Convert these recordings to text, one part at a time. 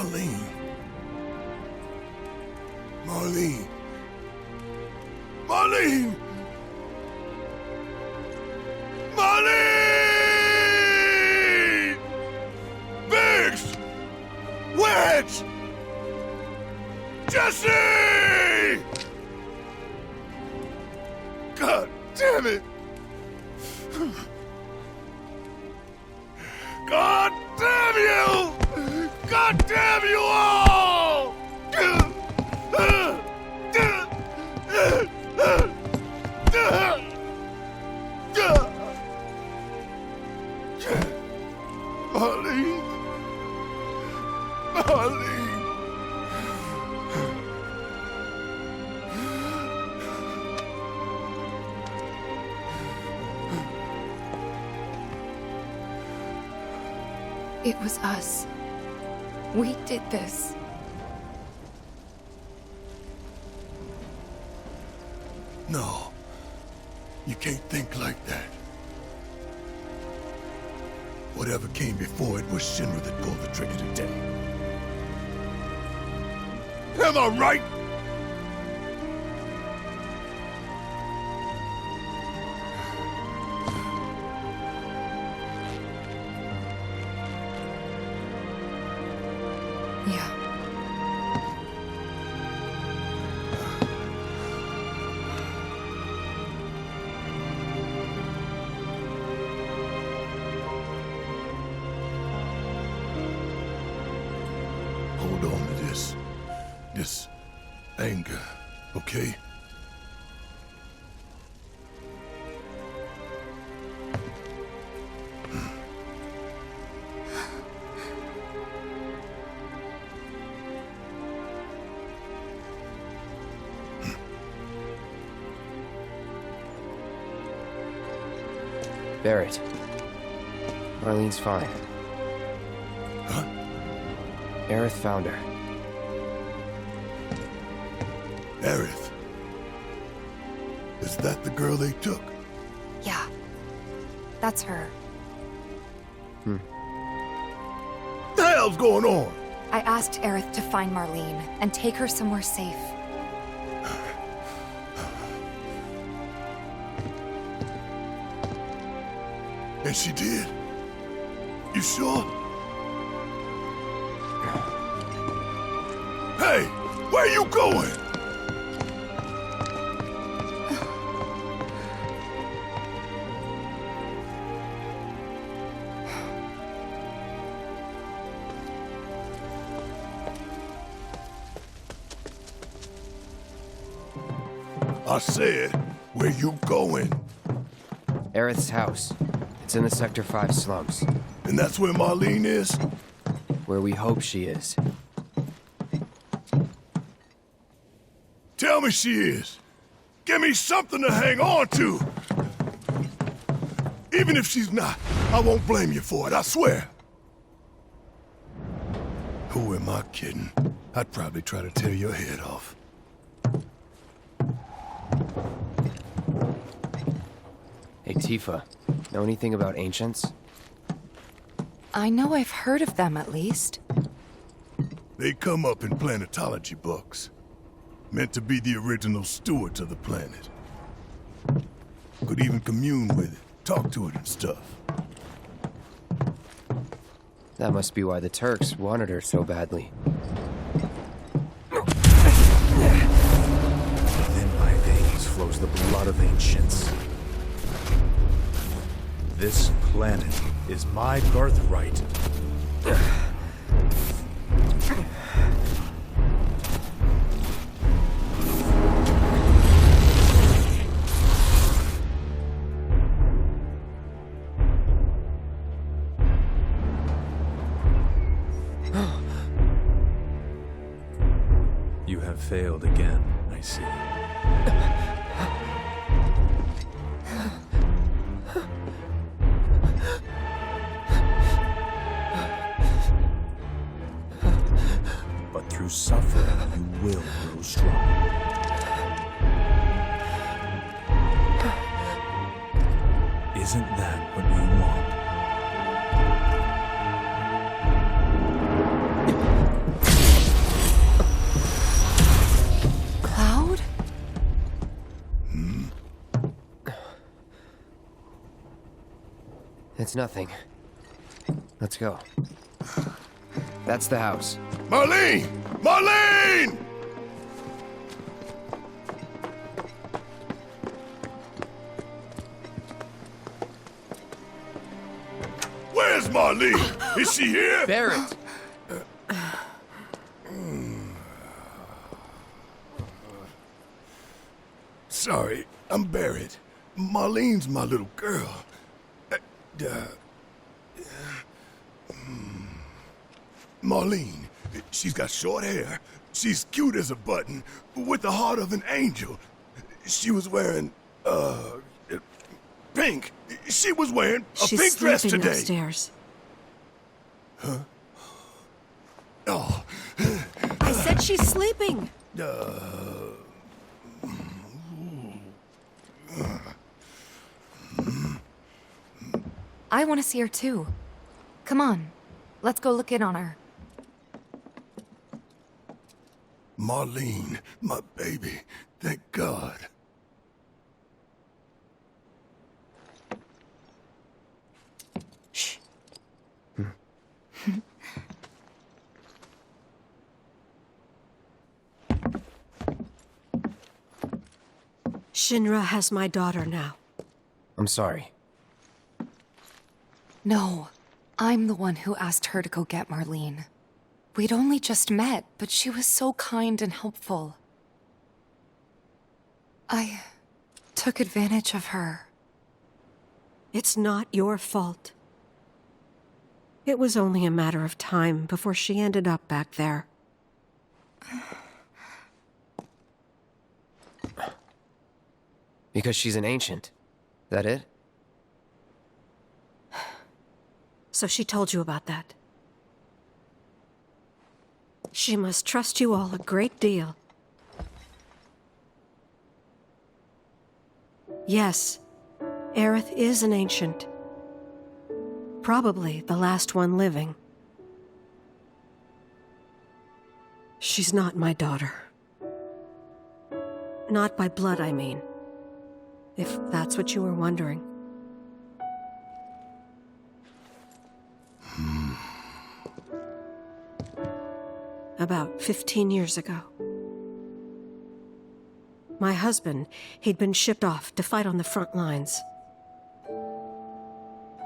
Marlene. Marlene. Marlene! Marlene! Biggs! Wedge! Jesse! God damn it! God damn you! God damn you all! Marlene. Marlene. It was us. We did this. No. You can't think like that. Whatever came before it was Shinra that pulled the trigger today. Am I right? Yeah. Hold on to this anger, okay? Barrett. Marlene's fine. Huh? Aerith found her. Aerith. Is that the girl they took? Yeah. That's her. What the hell's going on? I asked Aerith to find Marlene and take her somewhere safe. And she did? You sure? Hey, where you going? I said, where you going? Aerith's house. It's in the Sector 5 slums. And that's where Marlene is? Where we hope she is. Tell me she is. Give me something to hang on to. Even if she's not, I won't blame you for it, I swear. Who am I kidding? I'd probably try to tear your head off. Hey, Tifa. Know anything about ancients? I know I've heard of them, at least. They come up in planetology books. Meant to be the original stewards of the planet. Could even commune with it, talk to it and stuff. That must be why the Turks wanted her so badly. Within my veins flows the blood of ancients. This planet is my birthright. You have failed again, I see. But through suffering, you will grow strong. Isn't that what you want? It's nothing. Let's go. That's the house. Marlene! Marlene! Where's Marlene? Is she here? Barrett! Sorry, I'm Barrett. Marlene's my little girl. Marlene, she's got short hair. She's cute as a button, with the heart of an angel. She was wearing, pink. She was wearing a pink dress She's sleeping today. upstairs. Oh, I said she's sleeping. I want to see her too. Come on, let's go look in on her. Marlene, my baby. Thank God. Shh. Shinra has my daughter now. I'm sorry. No, I'm the one who asked her to go get Marlene. We'd only just met, but she was so kind and helpful. I took advantage of her. It's not your fault. It was only a matter of time before she ended up back there. Because she's an ancient. That it? So she told you about that. She must trust you all a great deal. Yes, Aerith is an ancient. Probably the last one living. She's not my daughter. Not by blood, I mean. If that's what you were wondering. About 15 years ago. My husband, he'd been shipped off to fight on the front lines.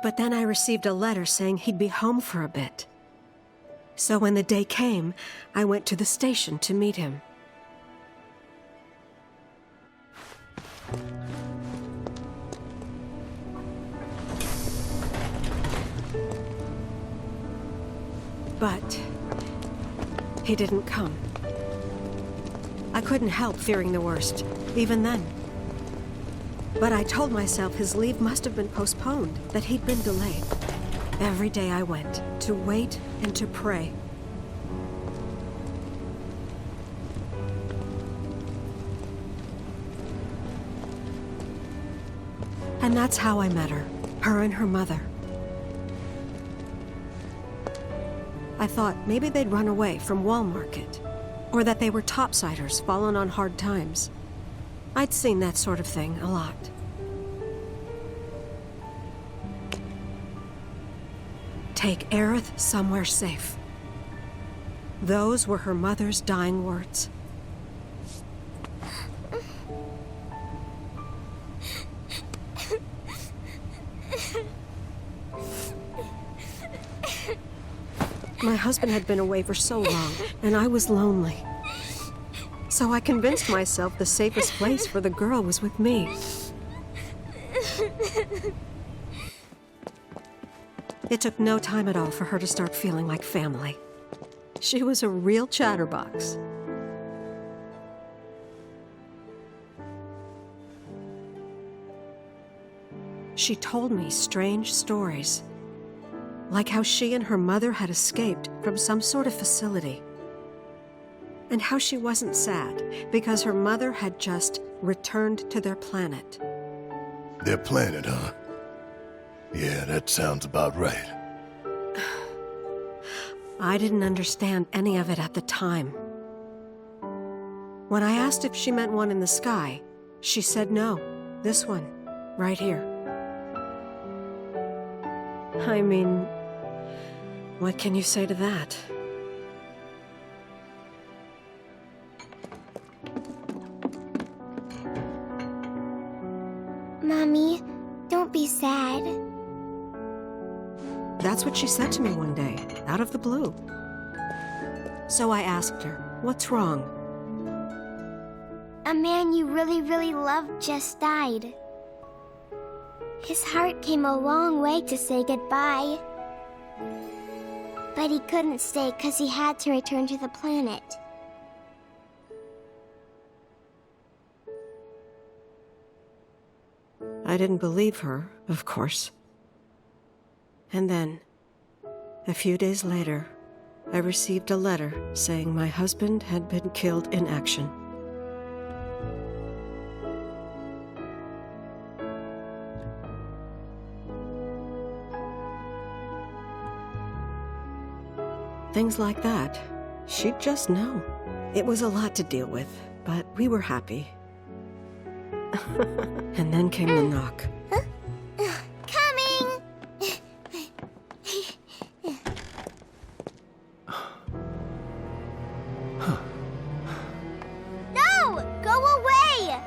But then I received a letter saying he'd be home for a bit. So when the day came, I went to the station to meet him. But he didn't come. I couldn't help fearing the worst, even then. But I told myself his leave must have been postponed, that he'd been delayed. Every day I went, to wait and to pray. And that's how I met her and her mother. I thought maybe they'd run away from Wall Market, or that they were topsiders fallen on hard times. I'd seen that sort of thing a lot. Take Aerith somewhere safe. Those were her mother's dying words. My husband had been away for so long, and I was lonely. So I convinced myself the safest place for the girl was with me. It took no time at all for her to start feeling like family. She was a real chatterbox. She told me strange stories, like how she and her mother had escaped from some sort of facility, and how she wasn't sad because her mother had just returned to their planet. Their planet, huh? Yeah, that sounds about right. I didn't understand any of it at the time. When I asked if she meant one in the sky, she said no, this one, right here. I mean, what can you say to that? Mommy, don't be sad. That's what she said to me one day, out of the blue. So I asked her, what's wrong? A man you really, really loved just died. His heart came a long way to say goodbye. But he couldn't stay because he had to return to the planet. I didn't believe her, of course. And then, a few days later, I received a letter saying my husband had been killed in action. Things like that, she'd just know. It was a lot to deal with, but we were happy. And then came the knock. Coming! No! Go away!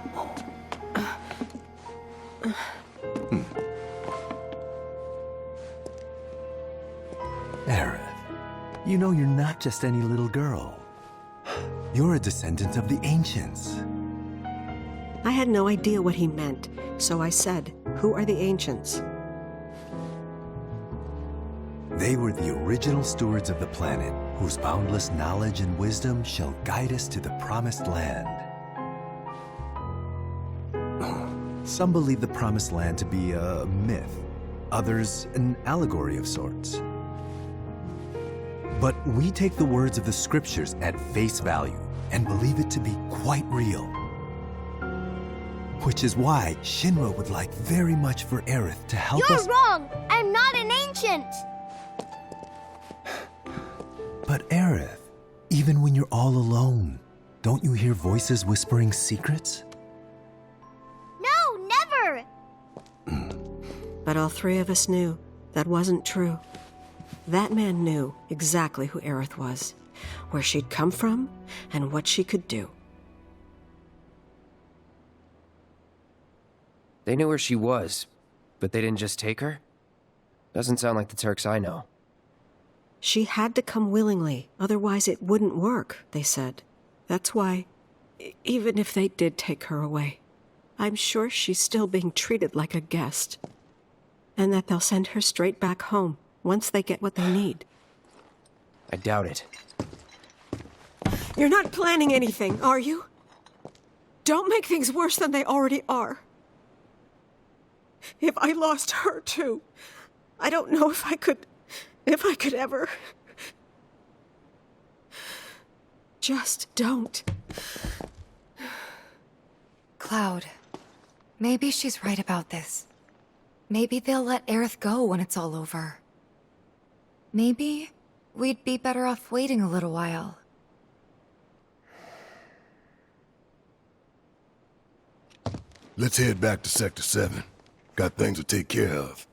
Aerith, you know you're not just any little girl. You're a descendant of the ancients. I had no idea what he meant, so I said, "Who are the ancients?" They were the original stewards of the planet, whose boundless knowledge and wisdom shall guide us to the promised land. Some believe the promised land to be a myth, others an allegory of sorts. But we take the words of the scriptures at face value and believe it to be quite real. Which is why Shinra would like very much for Aerith to help You're us. wrong! I'm not an ancient! But Aerith, even when you're all alone, don't you hear voices whispering secrets? No, never! But all three of us knew that wasn't true. That man knew exactly who Aerith was, where she'd come from, and what she could do. They knew where she was, but they didn't just take her? Doesn't sound like the Turks I know. She had to come willingly, otherwise it wouldn't work, they said. That's why, even if they did take her away, I'm sure she's still being treated like a guest. And that they'll send her straight back home once they get what they need. I doubt it. You're not planning anything, are you? Don't make things worse than they already are. If I lost her too, I don't know if I could ever. Just don't. Cloud, maybe she's right about this. Maybe they'll let Aerith go when it's all over. Maybe we'd be better off waiting a little while. Let's head back to Sector 7. Got things to take care of.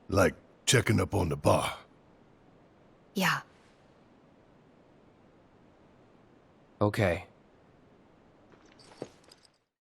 Like checking up on the bar. Yeah. Okay.